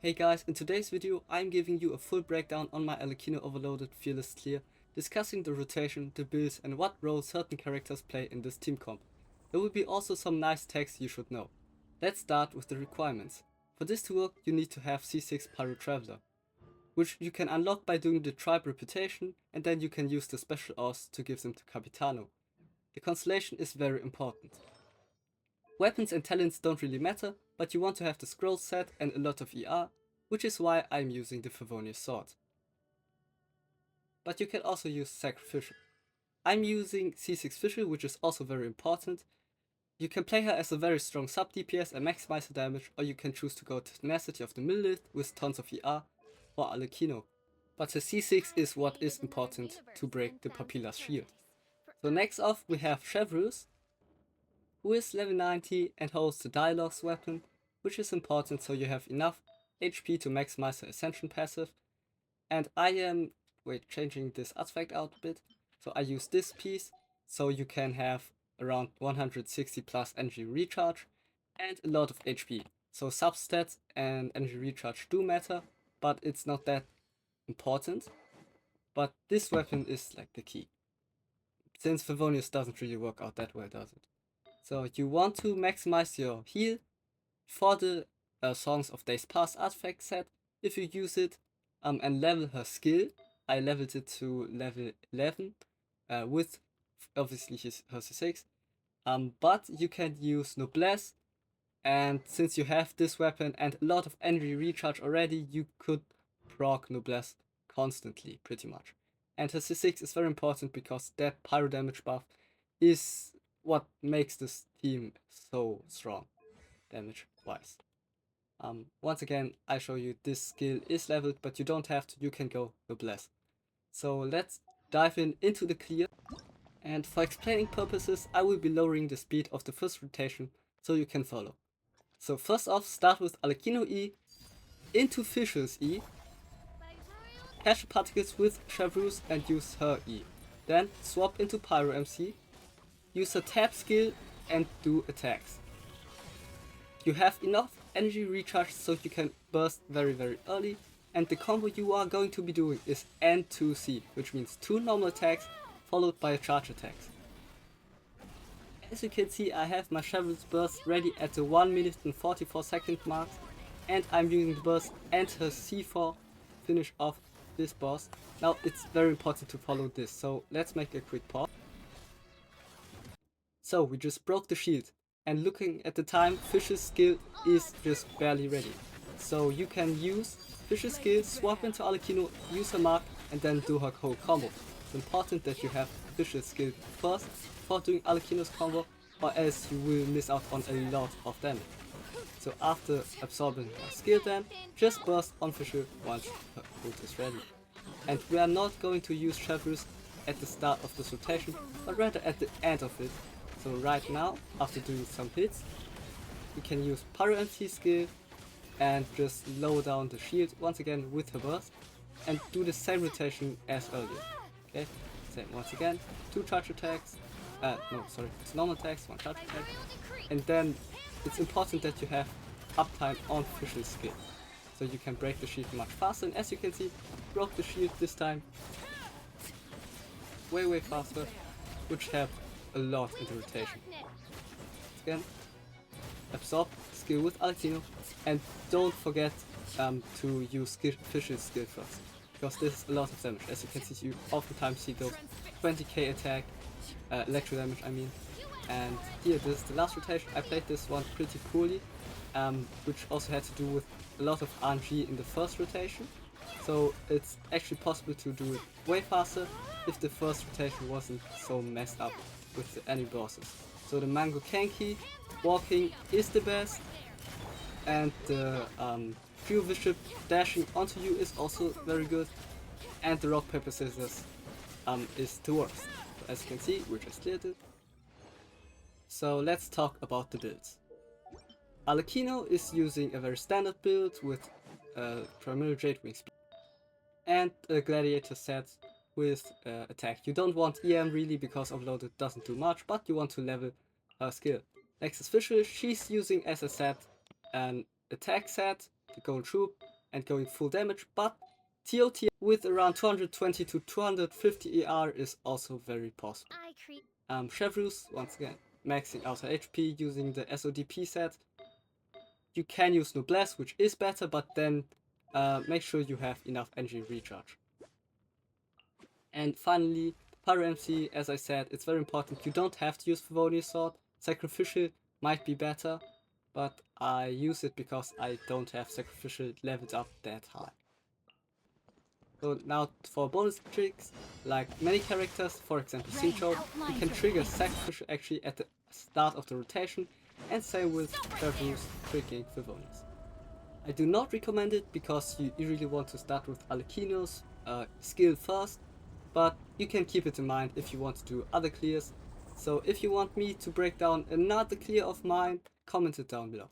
Hey guys, in today's video I'm giving you a full breakdown on my Arlecchino Overloaded Fearless Clear, discussing the rotation, the builds and what role certain characters play in this team comp. There will be also some nice tags you should know. Let's start with the requirements. For this to work you need to have C6 Pyro Traveler, which you can unlock by doing the tribe reputation, and then you can use the special ores to give them to Capitano. The constellation is very important. Weapons and talents don't really matter, but you want to have the scroll set and a lot of ER, which is why I'm using the Favonius sword. But you can also use Sacrificial. I'm using C6 Fishl, which is also very important. You can play her as a very strong sub DPS and maximize her damage, or you can choose to go to Tenacity of the Millilith with tons of ER, or Arlecchino. But the C6 is what is important to break the Papila's shield. So next off we have Chevreuse, who is level 90 and holds the Dialogue's weapon, which is important so you have enough HP to maximize the Ascension passive. And I am changing this artifact out a bit, so I use this piece so you can have around 160 plus energy recharge and a lot of HP. So substats and energy recharge do matter, but it's not that important. But this weapon is like the key, since Favonius doesn't really work out that well, does it? So you want to maximize your heal for the Songs of Days Past artifact set if you use it, and level her skill. I leveled it to level 11 with obviously her C6, but you can use Noblesse, and since you have this weapon and a lot of energy recharge already, you could proc Noblesse constantly pretty much. And her C6 is very important because that pyro damage buff is what makes this team so strong damage wise. Once again, I show you this skill is leveled, but you don't have to, you can go Noblesse. So let's dive into the clear, and for explaining purposes I will be lowering the speed of the first rotation so you can follow. So first off, start with Arlecchino E into Fishl's E, catch the particles with Chevreuse and use her E. Then swap into Pyro MC, use her tap skill and do attacks. You have enough energy recharge so you can burst very early, and the combo you are going to be doing is N2C, which means 2 normal attacks followed by a charge attack. As you can see, I have my Chevreuse burst ready at the 1 minute and 44 second mark, and I'm using the burst and her C4 finish off this boss. Now it's very important to follow this, so let's make a quick pause. So we just broke the shield, and looking at the time, Fish's skill is just barely ready. So you can use Fish's skill, swap into Arlecchino, use her mark, and then do her whole combo. It's important that you have Fish's skill first before doing Arlecchino's combo, or else you will miss out on a lot of damage. So after absorbing her skill, then just burst on Fischl once her ult is ready. And we are not going to use Chevreuse at the start of this rotation, but rather at the end of it. So right now, after doing some hits, we can use Pyro MC skill and just lower down the shield once again with her burst, and do the same rotation as earlier. Okay, same once again, 2 charge attacks, it's normal attacks, 1 charge attack, and then it's important that you have uptime on Fishl's skill, so you can break the shield much faster, and as you can see, broke the shield this time way faster, which helped a lot in the rotation. Again, absorb skill with Arlecchino, and don't forget to use Fishl's skill first, because this is a lot of damage. As you can see, you oftentimes see those 20k attack, electro damage I mean. And here, this is the last rotation. I played this one pretty poorly, which also had to do with a lot of RNG in the first rotation. So it's actually possible to do it way faster if the first rotation wasn't so messed up with any bosses. So the Mango Kanki walking is the best, and the Pure Bishop dashing onto you is also very good, and the Rock Paper Scissors is the worst. So as you can see, we just cleared it. So let's talk about the builds. Arlecchino is using a very standard build with Primal Jade Wing speed and a Gladiator set with attack. You don't want EM really because Overloaded doesn't do much, but you want to level her skill. Next is Fishl. She's using as a set an attack set, the Gold Troop, and going full damage, but TOT with around 220 to 250 ER is also very possible. Chevrus, once again, maxing out her HP using the SODP set. You can use Noblesse, which is better, but then make sure you have enough energy recharge. And finally, Pyro MC, as I said, it's very important. You don't have to use Favonius Sword. Sacrificial might be better, but I use it because I don't have Sacrificial leveled up that high. So now for bonus tricks, like many characters, for example Xingqiu, you can trigger Sacrificial actually at the start of the rotation, and same with Chevrus triggering Favonius. I do not recommend it because you usually want to start with Arlecchinos, skill first, but you can keep it in mind if you want to do other clears. So if you want me to break down another clear of mine, comment it down below.